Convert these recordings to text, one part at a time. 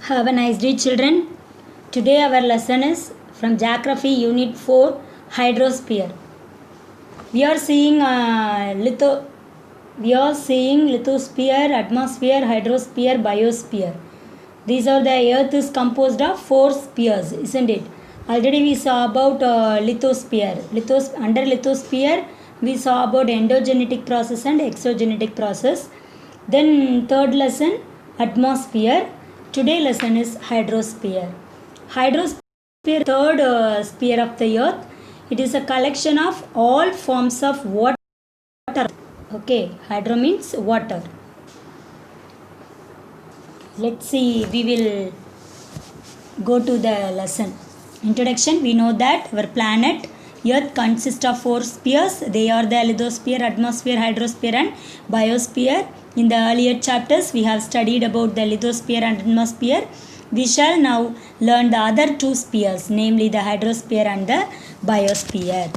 Have a nice day, children. Today our lesson is from Geography Unit 4, Hydrosphere. We are seeing lithosphere, atmosphere, hydrosphere, biosphere. These are the Earth is composed of 4 spheres, isn't it? Already we saw about lithosphere. Under lithosphere, we saw about endogenetic process and exogenetic process. Then third lesson, atmosphere. Today lesson is hydrosphere. Hydrosphere, third sphere of the earth. It is a collection of all forms of water. Okay, hydro means water. Let's see, we will go to the lesson. Introduction. We know that our planet Earth consists of 4 spheres. They are the lithosphere, atmosphere, hydrosphere and biosphere. In the earlier chapters, we have studied about the lithosphere and atmosphere. We shall now learn the other 2 spheres, namely the hydrosphere and the biosphere.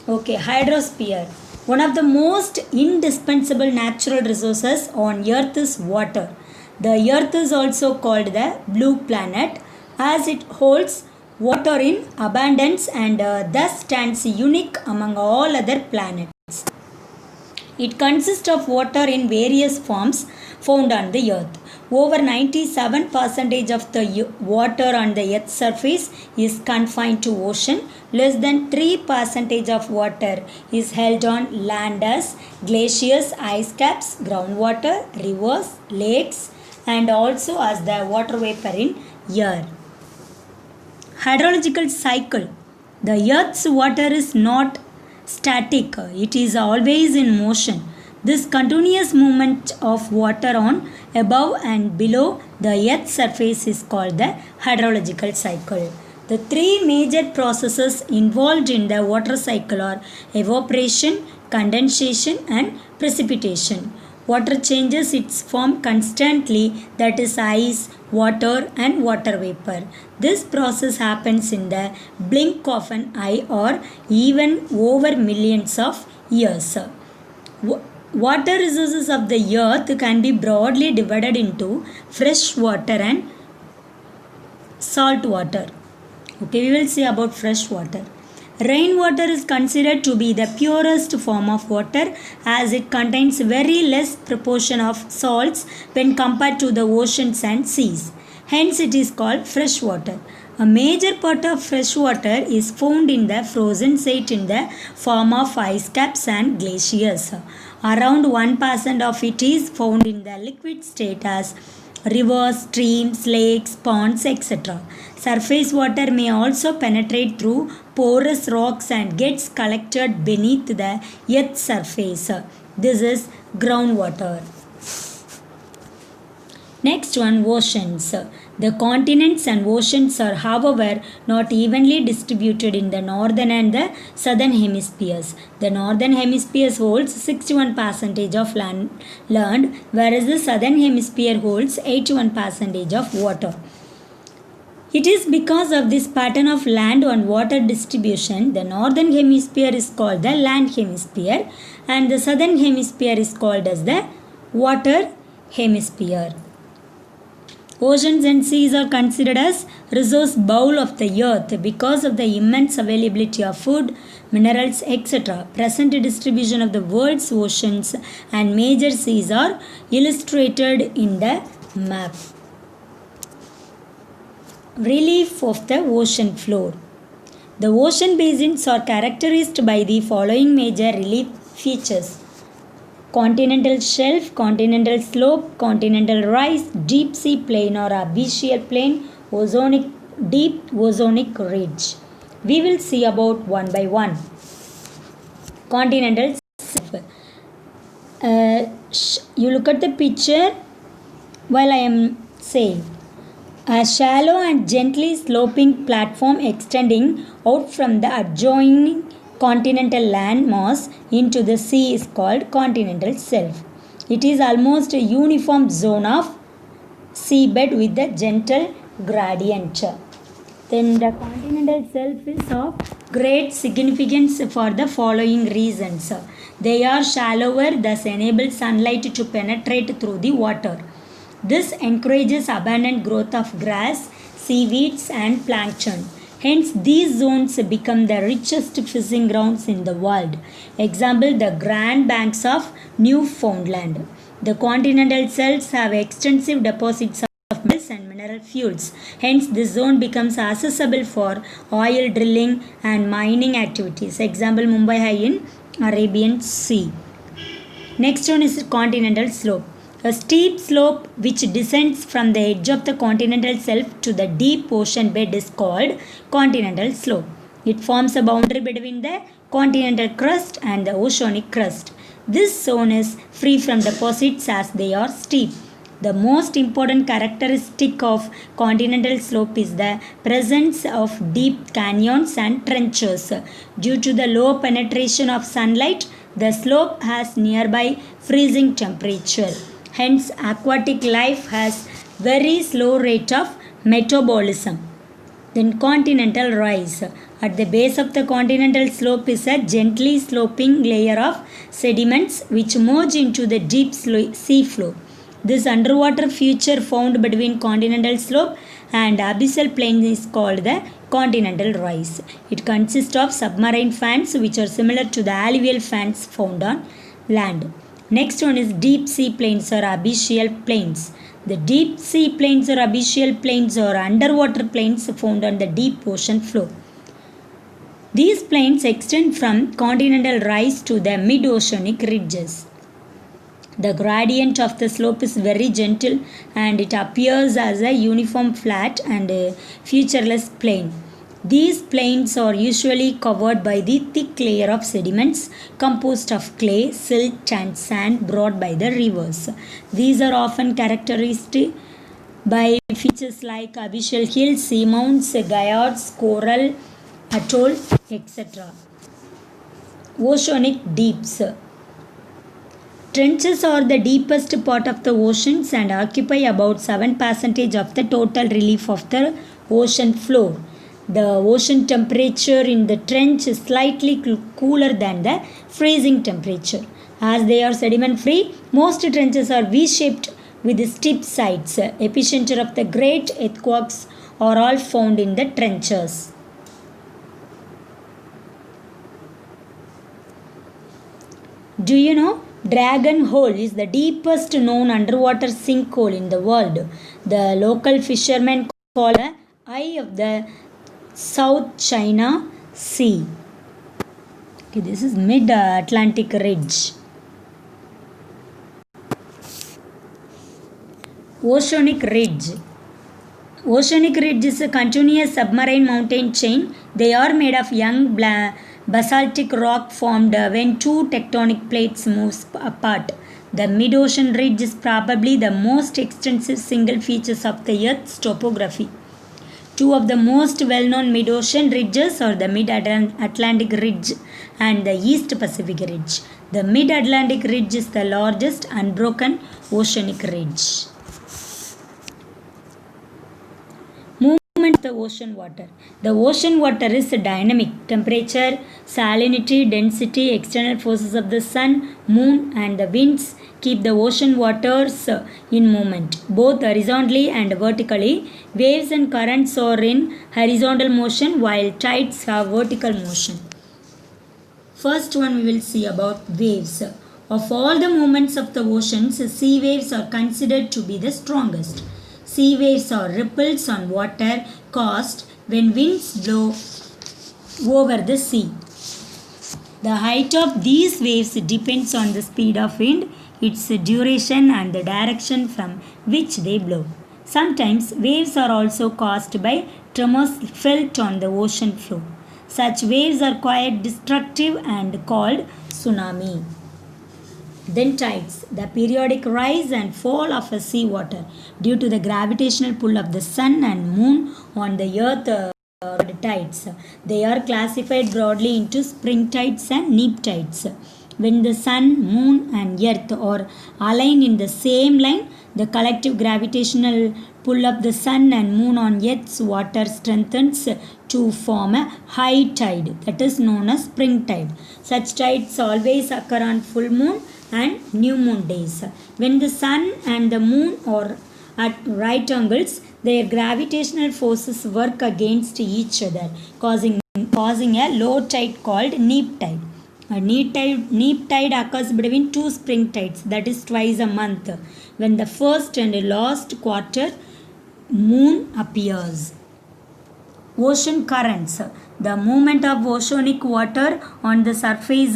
Okay, hydrosphere. One of the most indispensable natural resources on Earth is water. The Earth is also called the blue planet as it holds water in abundance and thus stands unique among all other planets. It consists of water in various forms found on the earth. Over 97% of the water on the earth's surface is confined to ocean. Less than 3% of water is held on land as glaciers, ice caps, groundwater, rivers, lakes, and also as the water vapor in air. Hydrological cycle. The earth's water is not static, it is always in motion. This continuous movement of water on, above and below the earth's surface is called the hydrological cycle. The 3 major processes involved in the water cycle are evaporation, condensation and precipitation. Water changes its form constantly, that is ice, water and water vapor. This process happens in the blink of an eye or even over millions of years. Water resources of the earth can be broadly divided into fresh water and salt water. Okay, we will see about fresh water. Rainwater is considered to be the purest form of water as it contains very less proportion of salts when compared to the oceans and seas. Hence it is called fresh water. A major part of fresh water is found in the frozen state in the form of ice caps and glaciers. Around 1% of it is found in the liquid state as rivers, streams, lakes, ponds, etc. Surface water may also penetrate through porous rocks and gets collected beneath the earth's surface. This is groundwater. Next one, oceans. The continents and oceans are, however, not evenly distributed in the northern and the southern hemispheres. The northern hemisphere holds 61% of land, whereas the southern hemisphere holds 81% of water. It is because of this pattern of land and water distribution, the northern hemisphere is called the land hemisphere and the southern hemisphere is called as the water hemisphere. Oceans and seas are considered as resource bowl of the earth because of the immense availability of food, minerals, etc. Present distribution of the world's oceans and major seas are illustrated in the map. Relief of the ocean floor. The ocean basins are characterized by the following major relief features: continental shelf, continental slope, continental rise, deep sea plain or abyssal plain, deep oceanic ridge. We will see about one by one. Continental shelf. You look at the picture while I am saying. A shallow and gently sloping platform extending out from the adjoining continental land mass into the sea is called continental shelf. It is almost a uniform zone of seabed with a gentle gradient. Then the continental shelf is of great significance for the following reasons. They are shallower, thus enable sunlight to penetrate through the water. This encourages abundant growth of grass, seaweeds, and plankton. Hence, these zones become the richest fishing grounds in the world. Example, the Grand Banks of Newfoundland. The continental shelves have extensive deposits of metals and mineral fuels. Hence, this zone becomes accessible for oil drilling and mining activities. Example, Mumbai High in Arabian Sea. Next one is continental slope. A steep slope which descends from the edge of the continental shelf to the deep ocean bed is called continental slope. It forms a boundary between the continental crust and the oceanic crust. This zone is free from deposits as they are steep. The most important characteristic of continental slope is the presence of deep canyons and trenches. Due to the low penetration of sunlight, the slope has nearby freezing temperature. Hence, aquatic life has very slow rate of metabolism. Then continental rise. At the base of the continental slope is a gently sloping layer of sediments which merge into the deep sea floor. This underwater feature found between continental slope and abyssal plain is called the continental rise. It consists of submarine fans which are similar to the alluvial fans found on land. Next one is deep sea plains or abyssal plains. The deep sea plains or abyssal plains are underwater plains found on the deep ocean floor. These plains extend from continental rise to the mid-oceanic ridges. The gradient of the slope is very gentle and it appears as a uniform flat and featureless plain. These plains are usually covered by the thick layer of sediments composed of clay, silt, and sand brought by the rivers. These are often characterized by features like abyssal hills, seamounts, gyres, coral, atoll, etc. Oceanic deeps. Trenches are the deepest part of the oceans and occupy about 7% of the total relief of the ocean floor. The ocean temperature in the trench is slightly cooler than the freezing temperature. As they are sediment free, most trenches are V-shaped with steep sides. Epicenter of the great earthquakes are all found in the trenches. Do you know? Dragon Hole is the deepest known underwater sinkhole in the world. The local fishermen call it the Eye of the South China Sea. Okay, this is Mid-Atlantic Ridge. Oceanic Ridge. Oceanic Ridge is a continuous submarine mountain chain. They are made of young basaltic rock formed when two tectonic plates move apart. The mid-ocean ridge is probably the most extensive single features of the Earth's topography. Two of the most well-known mid-ocean ridges are the Mid-Atlantic Ridge and the East Pacific Ridge. The Mid-Atlantic Ridge is the largest unbroken oceanic ridge. The ocean water. The ocean water is dynamic. Temperature, salinity, density, external forces of the sun, moon, and the winds keep the ocean waters in movement, both horizontally and vertically. Waves and currents are in horizontal motion while tides have vertical motion. First one we will see about waves. Of all the movements of the oceans, sea waves are considered to be the strongest. Sea waves are ripples on water caused when winds blow over the sea. The height of these waves depends on the speed of wind, its duration, and the direction from which they blow. Sometimes waves are also caused by tremors felt on the ocean floor. Such waves are quite destructive and called tsunami. Then tides, the periodic rise and fall of a sea water due to the gravitational pull of the sun and moon on the earth. Tides. They are classified broadly into spring tides and neap tides. When the sun, moon, and earth are aligned in the same line, the collective gravitational pull of the sun and moon on earth's water strengthens to form a high tide, that is known as spring tide. Such tides always occur on full moon and new moon days. When the sun and the moon are at right angles, their gravitational forces work against each other, causing a low tide called neap tide. A neap tide occurs between two spring tides, that is twice a month, when the first and last quarter moon appears. Ocean currents. The movement of oceanic water on the surface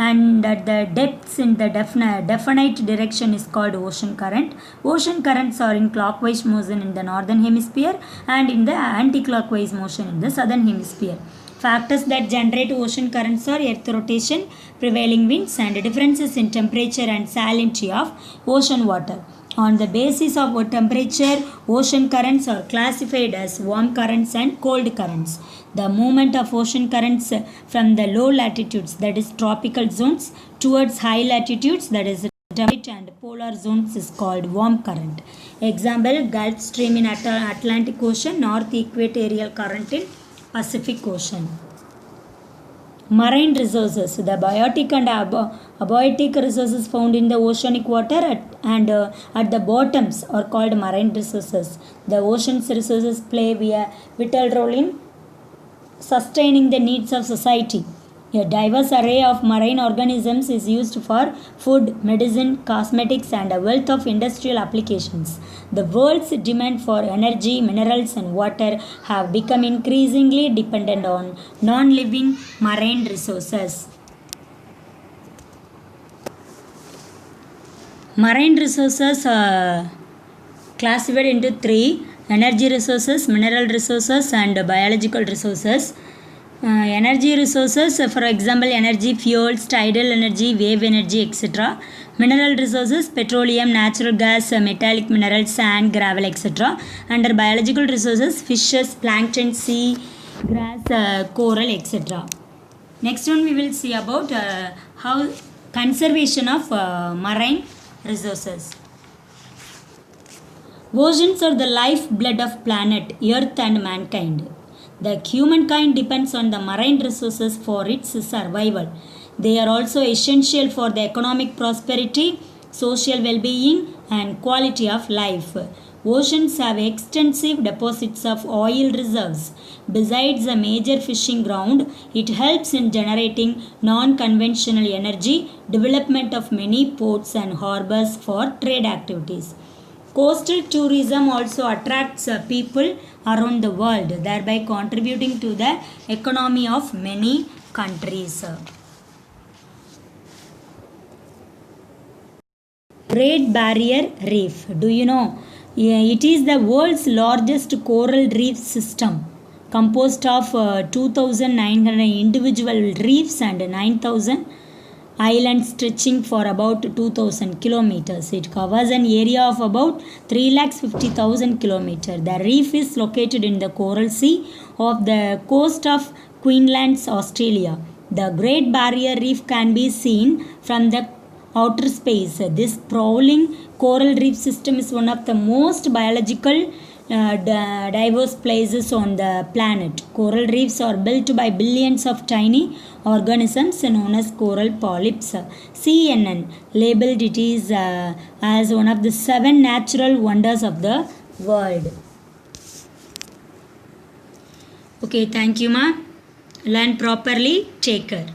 and at the depths in the definite direction is called ocean current. Ocean currents are in clockwise motion in the northern hemisphere and in the anti-clockwise motion in the southern hemisphere. Factors that generate ocean currents are earth rotation, prevailing winds, and differences in temperature and salinity of ocean water. On the basis of temperature, ocean currents are classified as warm currents and cold currents. The movement of ocean currents from the low latitudes, that is tropical zones, towards high latitudes, that is temperate and polar zones, is called warm current. Example, Gulf Stream in Atlantic Ocean, North Equatorial Current in Pacific Ocean. Marine resources. The biotic and abiotic resources found in the oceanic water and at the bottoms are called marine resources. The ocean's resources play a vital role in sustaining the needs of society. A diverse array of marine organisms is used for food, medicine, cosmetics, and a wealth of industrial applications. The world's demand for energy, minerals, and water have become increasingly dependent on non-living marine resources. Marine resources are classified into three: energy resources, mineral resources, and biological resources. Energy resources, for example, energy, fuels, tidal energy, wave energy, etc. Mineral resources, petroleum, natural gas, metallic minerals, sand, gravel, etc. Under biological resources, fishes, plankton, sea, grass, coral, etc. Next one we will see about how conservation of marine resources. Oceans are the lifeblood of planet Earth and mankind. The humankind depends on the marine resources for its survival. They are also essential for the economic prosperity, social well-being, and quality of life. Oceans have extensive deposits of oil reserves. Besides a major fishing ground, it helps in generating non-conventional energy, development of many ports and harbors for trade activities. Coastal tourism also attracts people around the world, thereby contributing to the economy of many countries. Great Barrier Reef. Do you know? It is the world's largest coral reef system, composed of 2,900 individual reefs and 9,000 islands stretching for about 2,000 kilometers. It covers an area of about 350,000 kilometers. The reef is located in the Coral Sea off the coast of Queensland, Australia. The Great Barrier Reef can be seen from the outer space. This sprawling coral reef system is one of the most biological diverse places on the planet. Coral reefs are built by billions of tiny organisms known as coral polyps. CNN labeled it as one of the 7 natural wonders of the world. Okay, thank you, ma. Learn properly. Take care.